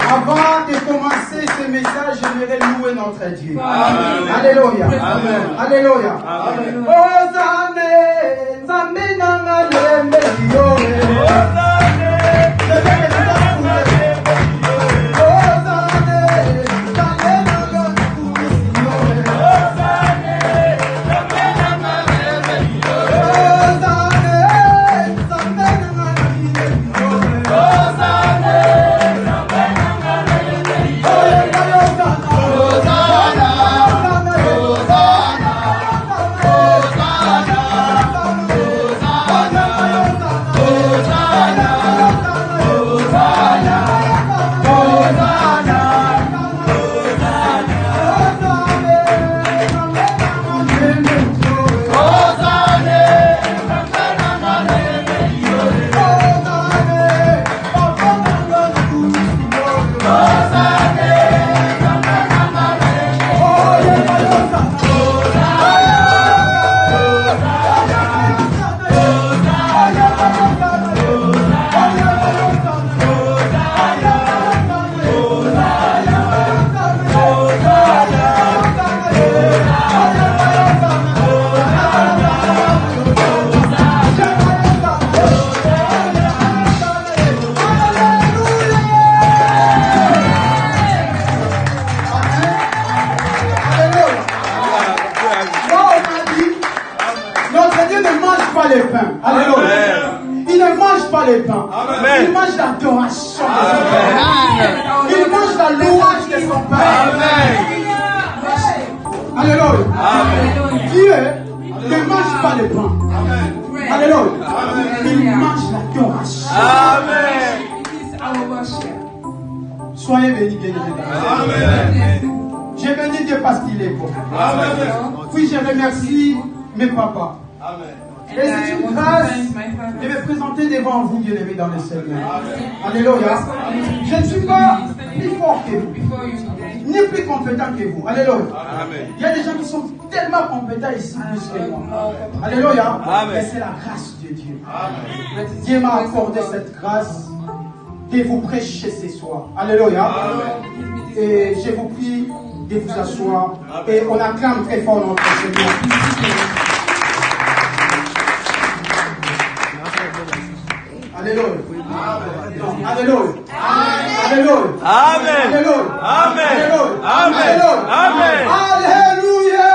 Avant de commencer ce message, j'aimerais louer notre Dieu. Amen. Alléluia. Amen. Alléluia. Amen. Il mange l'adoration de son Père. Il mange la louange de son Père. Alléluia. Dieu ne mange pas le pain. Alléluia. Il mange l'adoration. Soyez bénis, bien-aimés. Je bénis Dieu parce qu'il est bon. Puis je remercie mes papas. Et c'est une grâce de me présenter devant vous, bien-aimés, dans le Seigneur. Alléluia. Je ne suis pas plus fort que vous, ni plus compétent que vous. Alléluia. Il y a des gens qui sont tellement compétents ici plus que moi. Alléluia. Mais c'est la grâce de Dieu. Dieu m'a accordé cette grâce de vous prêcher ce soir. Alléluia. Et je vous prie de vous asseoir. Et on acclame très fort notre Seigneur. Alléluia. Alléluia. Alléluia. Amen. Alléluia. Amen. Amen. Amen. Alléluia.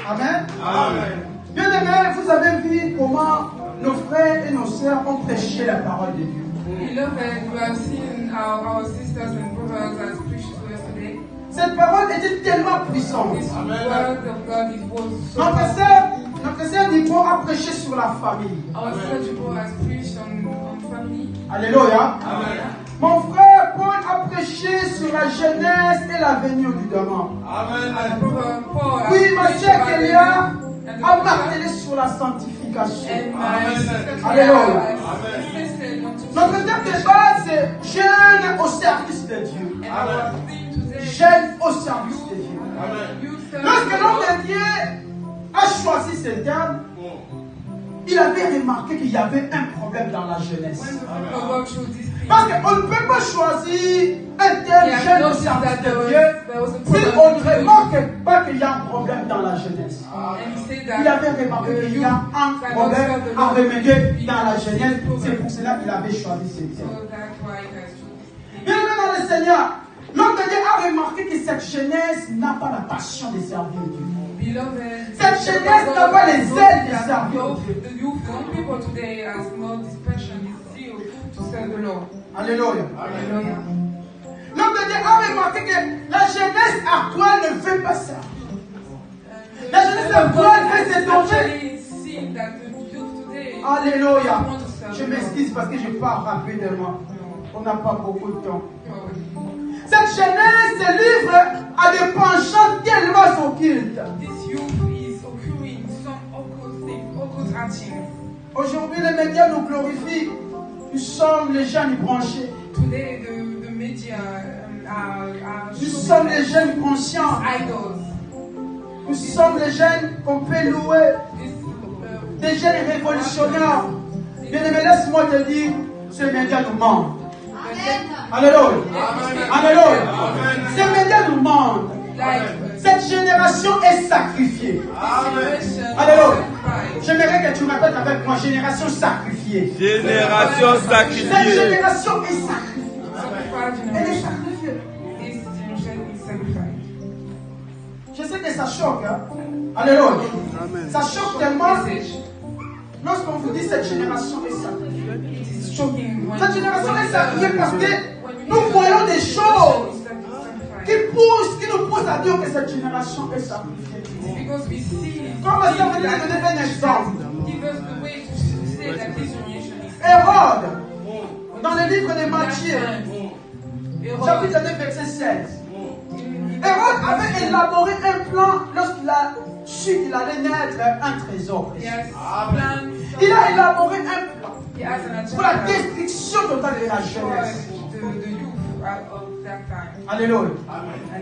Amen. Amen. Bien aimés, vous avez vu comment nos frères et nos sœurs ont prêché la parole de Dieu. Beloved, you have seen our sisters and brothers as preached to us today. Cette parole était tellement puissante. This word of God is both so Notre sœur Nico a prêché sur la famille. Our sister Jibo has preached on family. Alléluia. Amen. Mon frère Paul a prêché sur la jeunesse et l'avenir du diamant. And brother Paul has Oui, ma preached chère about Kélia the a martelé sur la sanctification. and my sister Alléluia. has insisted on to Notre thème de base, c'est jeûne au service de Dieu. and our theme today Jeûne au service de Dieu. youth Lorsque l'homme de Dieu a choisi ce terme, il avait remarqué qu'il y avait un problème dans la jeunesse. when the people of God chose this theme. Parce qu'on ne peut pas choisir un terme He jeûne had au noticed service that de there Dieu was a si problem on ne with the remarque pas qu'il y a un problème dans la jeunesse. and he said Il that avait remarqué qu'il y a un problème à remédier dans la jeunesse. C'est pour cela qu'il avait choisi ce terme. so that's why he has chosen this theme. Bien aimé dans le Seigneur, l'homme de Dieu a remarqué que cette jeunesse n'a pas la passion de servir Dieu. Beloved, Cette jeunesse n'a pas les ailes de servir Dieu. the youth, young people today has more this passion, this zeal to serve the Lord. Alléluia. Hallelujah. L'homme de Dieu a remarqué que la jeunesse actuelle ne veut pas servir. La jeunesse actuelle veut se tourner. Actually seen that the youth today Alléluia. want to serve Je the Lord. m'excuse parce que je pars rapidement. On n'a pas beaucoup de temps. Oh, Cette jeunesse se livre à des penchants tellement occultes. this youth is occurring acting. Aujourd'hui, les médias nous glorifient. Nous sommes les jeunes branchés. Today, the media are Nous sommes les jeunes conscients. idols. Nous sommes les jeunes qu'on peut louer. Des jeunes révolutionnaires. Bien-aimé, laisse-moi te dire, ces médias nous mentent. Alléluia. Alléluia. Ces médias nous mentent. Cette génération est sacrifiée. Alléluia. J'aimerais que tu répètes avec moi, génération sacrifiée. Génération Cette sacrifiée. génération est sacrifiée. Elle est sacrifiée. Je sais que ça choque. Hein? Alléluia. Ça choque tellement lorsqu'on vous dit cette génération est sacrifiée. Cette génération est sacrifiée parce que nous voyons des choses qui nous poussent à dire que cette génération est sacrifiée. Comme ça, vous allez donner un exemple. Hérode, dans le livre de Matthieu, chapitre 2, verset 16. Hérode avait élaboré un plan lorsqu'il a su qu'il allait naître un trésor. Il a élaboré un plan pour la destruction totale de la jeunesse. Alléluia.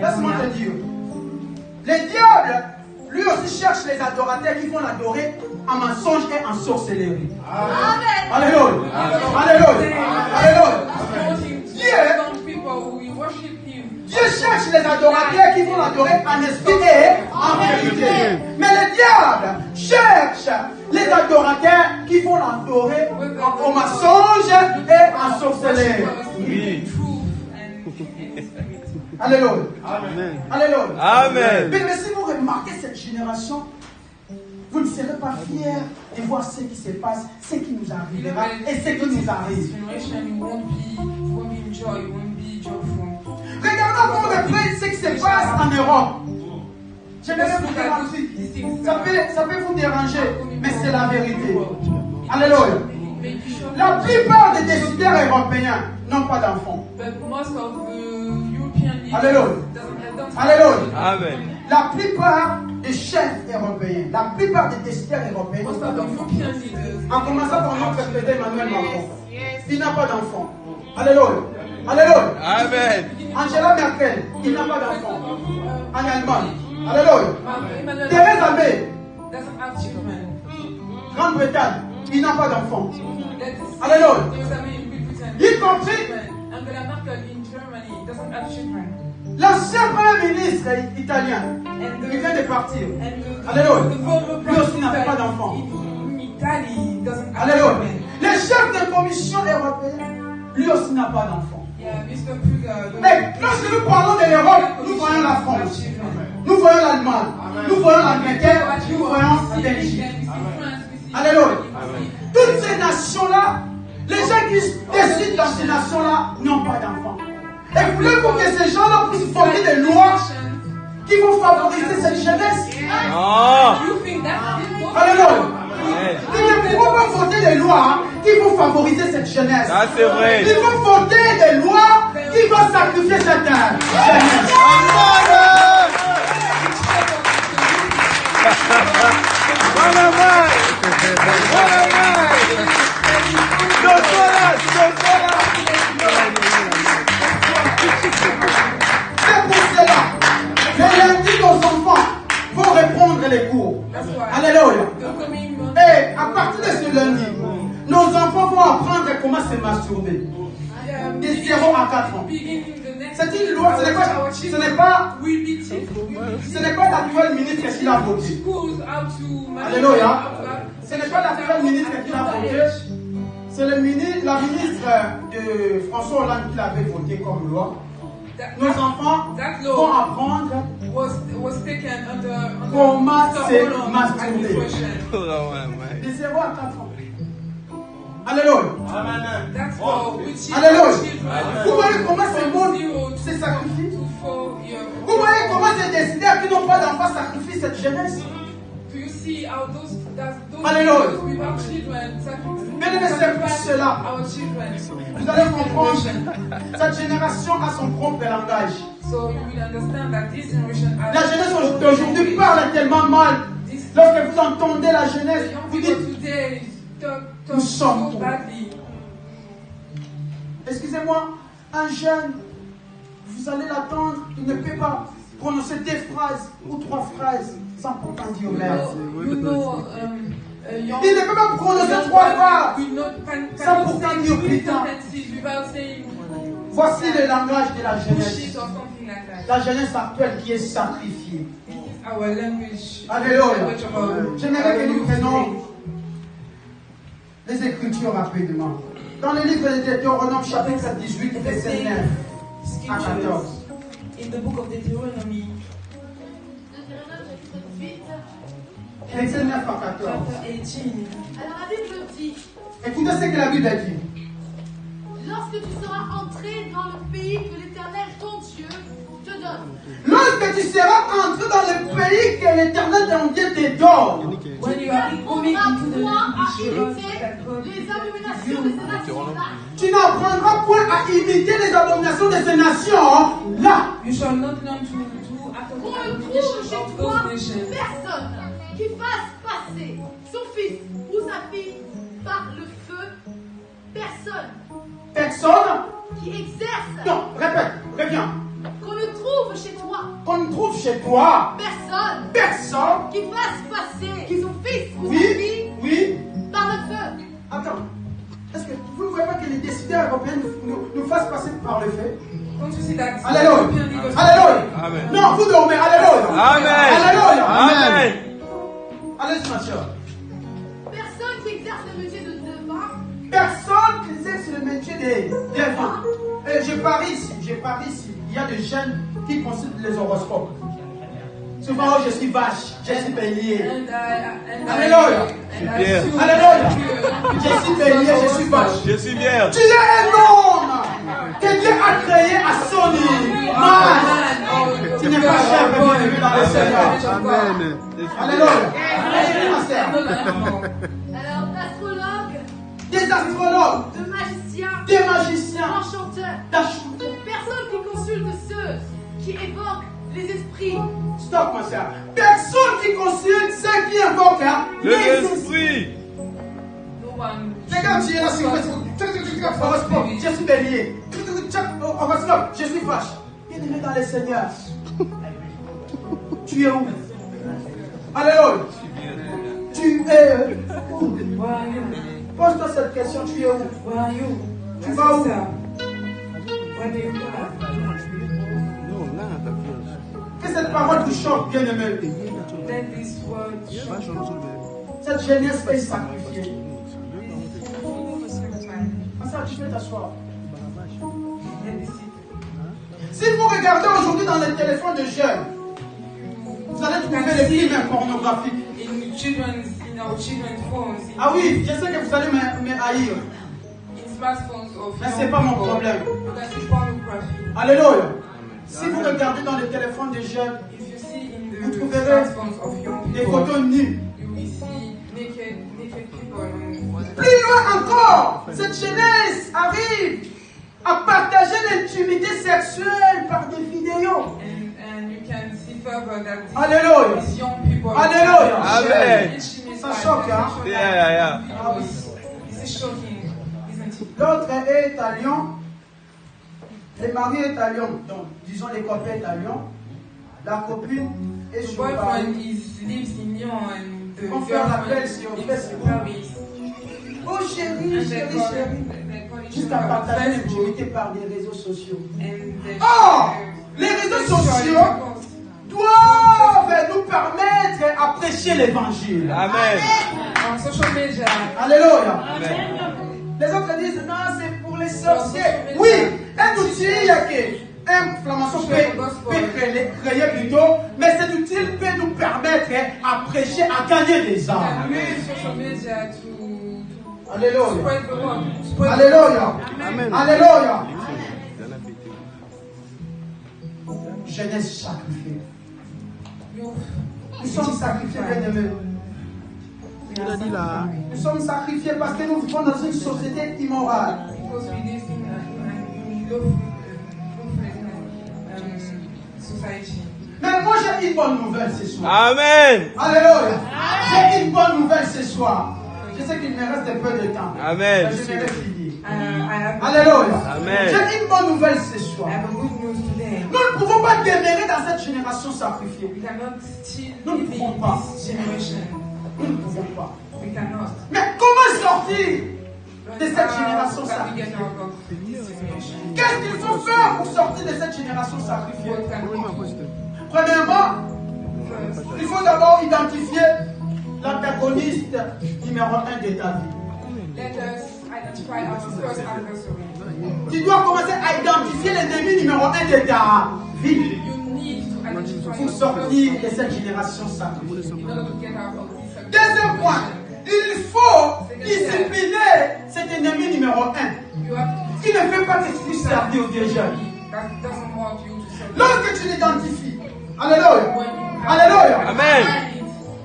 Laisse-moi te dire. Le diable, lui aussi cherche les adorateurs qui vont l'adorer en mensonge et en sorcellerie. Alléluia. Alléluia. Alléluia. Dieu cherche les adorateurs qui vont l'adorer en esprit et en vérité. Mais le diable cherche les adorateurs qui vont l'adorer en mensonge et en sorcellerie. Alléluia. Amen. Alléluia. Amen. Mais si vous remarquez cette génération, vous ne serez pas fiers de voir ce qui se passe, ce qui nous arrivera et ce qui nous arrive. Regardons pour de près ce qui se passe en Europe. J'aimerais vous dire un truc. Ça peut vous déranger, mais c'est la vérité. Alléluia. La plupart des décideurs européens n'ont pas d'enfants. Alléluia. Alléluia. Amen. La plupart des chefs européens, la plupart des décideurs européens n'ont pas d'enfants. En commençant par notre président Emmanuel Macron. Il n'a pas d'enfants. Alléluia. Alléluia. Amen. Angela Merkel, il n'a pas d'enfants. En Allemagne. Alléluia. Theresa May, Grande-Bretagne, il n'a pas d'enfants. Alléluia. Y compris l'ancien premier ministre italien, il vient de partir. Alléluia. Lui aussi n'avait pas d'enfant. Alléluia. Le chef de commission européenne, lui aussi n'a pas d'enfant. Mais lorsque nous parlons de l'Europe, nous voyons la France, nous voyons l'Allemagne, nous voyons l'Angleterre, nous voyons la Belgique. Alléluia. Toutes ces nations-là, les gens qui décident dans ces nations-là n'ont pas d'enfants. Et voulez-vous que ces gens-là puissent former des lois qui vont favoriser cette jeunesse? Oh. Alléluia. Nous ne pouvons pas voter des lois qui vont favoriser cette jeunesse. Ça c'est vrai. Ils vont voter des lois qui vont sacrifier cette jeunesse. C'est pour cela que lundi, nos enfants vont reprendre les cours. Alléluia. Et à partir de ce lundi, nos enfants vont apprendre comment se masturber. De 0 à 4 ans. C'est une loi, ce n'est pas l'actuel ministre qui l'a voté. Alléluia. Ce n'est pas l'actuel ministre qui l'a voté. C'est la ministre de François Hollande qui l'avait voté comme loi. Nos enfants vont apprendre comment se masturber. De 0 à 4 ans. Alléluia. Alléluia. Vous voyez comment ce monde se sacrifie? Vous voyez comment ces décideurs qui n'ont pas d'enfants sacrifient cette jeunesse? Alléluia. Mais c'est pour cela. Vous allez comprendre. Cette génération a son propre langage. La jeunesse d'aujourd'hui parle tellement mal Lorsque vous entendez la jeunesse, The young vous people dites, today talk Nous sommes so tombés. badly. excusez-moi, un jeune, vous allez l'attendre, il ne peut pas prononcer 2 phrases ou 3 phrases sans pourtant dire merde. You know, a young, Il ne peut pas prononcer young 3 man phrases. will not- Sans cannot pourtant say dire 3 putain. sentences without saying Voici le langage de la push jeunesse. it or something like that. La jeunesse actuelle qui est sacrifiée. This is our language. Alléluia. Language of our- J'aimerais que nous our prenions faith. les Écritures rapidement. Dans le livre de Deutéronome, chapitre 18, verset 9 à 14. In the book of Deuteronomy, Verset 9 à 14. chapter 18. Alors la Bible dit, Écoutez ce que la Bible a dit. lorsque tu seras entré dans le pays que l'Éternel, ton Dieu, te donne, Lorsque tu seras entré dans le pays que l'Éternel ton Dieu te donne, When tu you are coming n'apprendras into the point land à which you imiter that God les abominations de ces nations-là. tu n'apprendras point à imiter les abominations de ces nations-là. You shall not learn to do after the Qu'on ne trouve abominations chez of toi those nations. personne qui fasse passer son fils ou sa fille par le feu. Personne Personne, qui exerce, non, répète, reviens. qu'on ne trouve chez toi Qu'on trouve chez toi personne personne qui fasse passer son fils ou sa oui, fille oui. par le feu. Attends, est-ce que vous ne voyez pas que les décideurs européens nous fassent passer par le fait? Don't you see that? Alléluia. European leaders- Alléluia. Amen. Non, vous dormez. Alléluia. Amen. Alléluia. Amen. Allez-y, ma soeur. Personne qui exerce le métier de devant, Personne qui exerce le métier des vents. Et je parie ici. Il y a des jeunes qui consultent les horoscopes. Souvent, oh, je suis vache, je suis bélier. Alléluia. Pierre. Alléluia. Je suis bélier, je suis vache. Je suis vierge. Tu es un homme que Dieu a créé à son image. Tu n'es pas cher, mais bienvenu dans le Seigneur. Amen. Alléluia. Allez-y, ma sœur. alors d'astrologues, Des astrologues, de magiciens, des magiciens, d'enchanteurs, d'achanteurs. personne qui consulte ceux qui évoquent les esprits, Stop, ma sœur. Personne qui consulte ceux qui invoquent Le esprit. No one. Regarde, tu es là sur horoscope, je suis bélier. Horoscope, je suis vache. Bien-aimé dans le Seigneur. Tu es où? Alléluia. Tu es où? Where are you? Pose-toi cette question, tu es où? Where are you? Tu vas où? Where do you go? Que cette parole vous choque, bien-aimé. Let this word show. Cette jeunesse est sacrifiée. This man. Ma sœur, tu peux t'asseoir. Let this sit. Si vous regardez aujourd'hui dans les téléphones de jeunes, vous allez trouver les films pornographiques. In our children's phones, Ah oui, je sais que vous allez me haïr, in smartphones of mais c'est pas mon problème. That's pornography. Alléluia. Si vous regardez dans les téléphones des jeunes, If you see in vous the trouverez smartphones of young des people, photos nues. you will see naked people. Plus loin encore, cette jeunesse arrive à partager l'intimité sexuelle par des vidéos. And you can see further that Alléluia. these young people Alléluia. Amen. Ça choque, hein? Yeah. Ah oui. This is shocking, isn't it? L'autre est à Lyon. Le mari est à Lyon. Donc, disons, les copains est à Lyon. La copine est The sur Paris. boyfriend lives in Lyon and the On fait un appel girlfriend sur lives Facebook. in Paris. Oh chérie, And chérie, chérie. they Jusqu'à partager Facebook l'intimité par des réseaux sociaux. and they Oh! share- Les réseaux they share sociaux intercourse. doivent nous permettre à prêcher l'évangile. Amen. On social media. Alléluia. Amen. Les autres disent non, c'est pour les sorciers. Oui, un outil qu'un franc-maçon peut créer plutôt, mais cet outil peut nous permettre à prêcher, à gagner des And âmes. we use social media to Alléluia. spread the word. Spread the Alléluia. Amen. Alléluia. Jeunesse sacrifiée. word. Nous sommes sacrifiés, bien-aimés. Nous sommes sacrifiés parce que nous vivons dans une société immorale. Because we live in lawful society. Même Mais moi j'ai une bonne nouvelle ce soir. Amen. Alléluia. J'ai une bonne nouvelle ce soir. Je sais qu'il me reste un peu de temps. Amen. Mais je vais finir. I Alléluia. Amen. J'ai une bonne nouvelle ce soir. have a good news today. Nous ne pouvons pas demeurer dans cette génération sacrifiée. We cannot still Nous ne live pouvons in pas. this generation. Nous ne pouvons pas. We cannot. Mais comment sortir de cette How génération can we sacrifiée? get out of this situation? Qu'est-ce qu'il faut faire pour sortir de cette génération sacrifiée? What can we do? Premièrement, First, il faut d'abord identifier l'antagoniste numéro 1 de ta vie. let us identify our first adversary. Tu dois commencer à identifier l'ennemi numéro 1 de ta vie You need to identify pour your sortir de first cette génération sacrifiée. in order to get out of this Deuxième point, il faut discipliner cet ennemi numéro 1 You have to qui ne fait pas que tu puisses servir aux jeunes. that doesn't want you to serve. Lorsque tu l'identifies, alléluia, alléluia, Amen.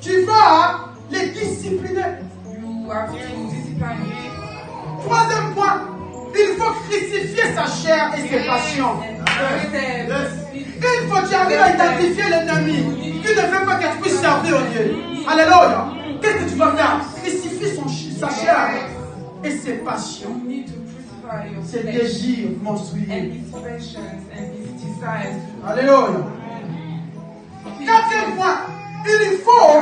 tu vas les discipliner. You have to discipline him. Troisième point, il faut crucifier sa chair et ses passions. Une fois que tu arrives à identifier l'ennemi, tu ne fais pas que tu puisses servir au Dieu. Alléluia. Qu'est-ce que tu vas faire? Crucifier sa chair et ses passions, You need to crucify your ses flesh désirs and monstrueux. his passions and his desires. Alléluia. Quatrième point, il faut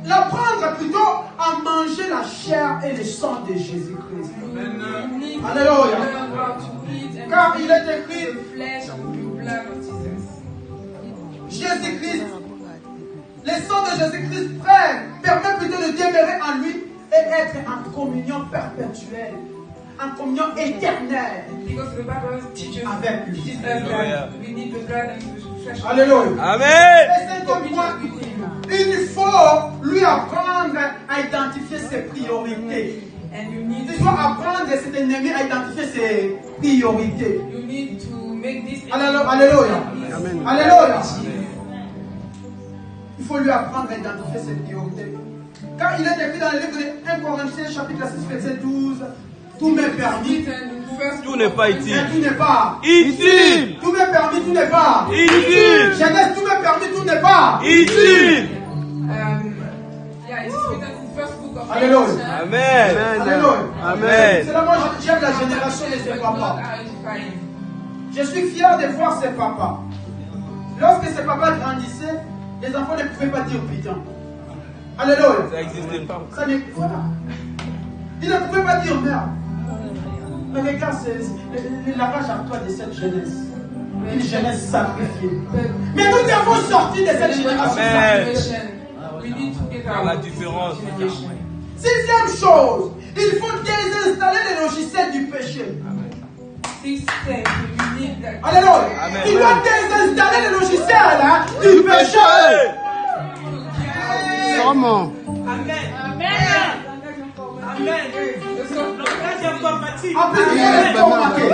l'apprendre plutôt à manger la chair et le sang de Jésus-Christ. You need to Alléluia. learn how to eat and Car il est écrit, the flesh and the blood of Jesus. Jésus-Christ, le sang de Jésus-Christ, frère, permet plutôt de demeurer en lui et être en communion perpétuelle, en communion éternelle. Because the Bible teaches Avec lui. Jesus that we need the blood and the flesh. Alléluia. Amen. Et cinquième point, il faut lui apprendre à identifier ses priorités. And you need Tu dois apprendre à cet ennemi à identifier ses priorités. you need to make this Alléluia. Alléluia. Alléluia. Il faut lui apprendre à identifier ses priorités. Car il est écrit dans le livre de 1 Corinthiens, chapitre 6, verset 12, tout m'est permis, Tout n'est pas mais utile. tout n'est pas. Utile. Tout m'est permis, tout n'est pas. Utile. Jeunesse, tout m'est permis, tout n'est pas. Utile. Yeah, it's written in the first book of Alléluia. Revelation. Amen. Alléluia. Amen. C'est là moi j'aime la génération de ses But not papas. identifying. Je suis fier de voir ses papas. Lorsque ses papas grandissaient, les enfants ne pouvaient pas dire putain. Alléluia. Ça n'existait pas. Ça n'est voilà. Ils ne pouvaient pas dire merde. Mais regarde, c'est l'arrache à toi de cette jeunesse. Une jeunesse sacrifiée. Mais nous devons sortir de cette génération Amen. sacrifiée. We need to get Faire out la of this différence. generation. Sixième chose, il faut désinstaller les logiciels du péché. Sixth step, we need that. Alléluia. Amen. Il doit désinstaller les logiciels hein, du péché. Comment? En plus, il faut les formater.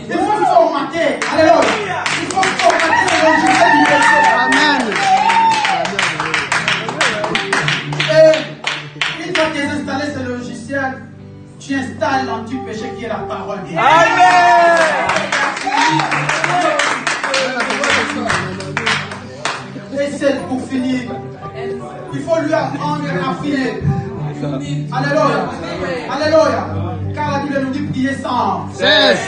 Il faut formater. Alléluia. Il faut formater les logiciels du péché. Amen. Et une fois désinstaller ce logiciel, tu installes l'anti-péché qui est la parole de Dieu. Amen. Et c'est pour finir. Il faut lui apprendre à prier. Alléluia. Alléluia. Car la Bible nous dit prier sans Cesse.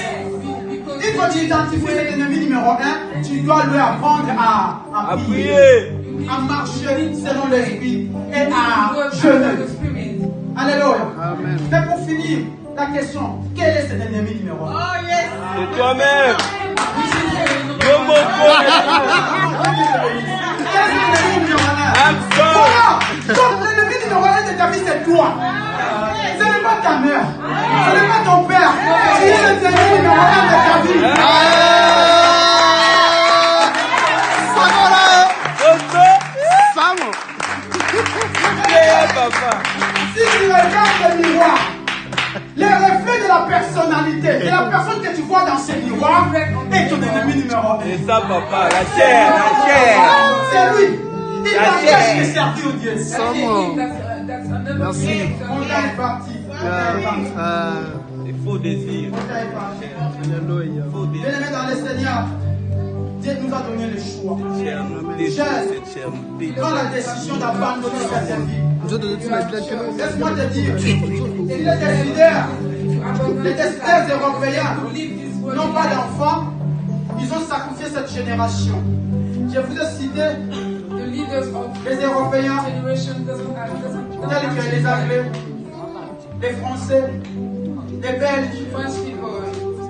Il faut identifier cet ennemi numéro 1. Tu dois lui apprendre à À prier, prier. à marcher selon l'esprit et à jeûner. Alléluia. Amen. Mais pour finir, la question, quel est cet ennemi numéro 1? C'est toi-même. Yomoko. Quel est l'ennemi numéro 1? I'm sorry. Voilà. Donc l'ennemi numéro 1 de ta vie, c'est toi. Ce n'est pas ta mère. Ce n'est pas ton père. Tu es l'ennemi numéro 1 de ta vie. Samo. Yeah, papa. Si tu regardes le miroir, le reflet de la personnalité, de la personne que tu vois dans ce miroir est ton ennemi numéro 1. C'est ça, papa. La chair. La chair. C'est lui. Il t'empêche de servir au Dieu. Samo. Merci. On est parti. Il faut désir. Alléluia. Il faut désir. Bien-aimés dans le Seigneur, Dieu nous a donné le choix. Prends la décision d'abandonner cette vie. Laisse-moi te dire, si les décideurs européens n'ont pas d'enfants, ils ont sacrifié cette génération. Je vous ai cité les Européens, tels que les Anglais, les Français, les Belges,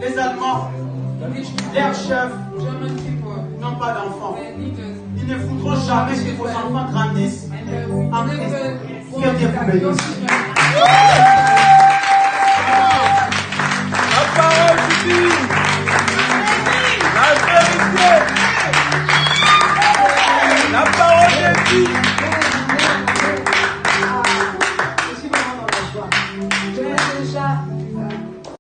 les Allemands, leurs chefs n'ont pas d'enfants. Ils ne voudront jamais que vos enfants grandissent en Christ. Que Dieu vous bénisse. La parole dit.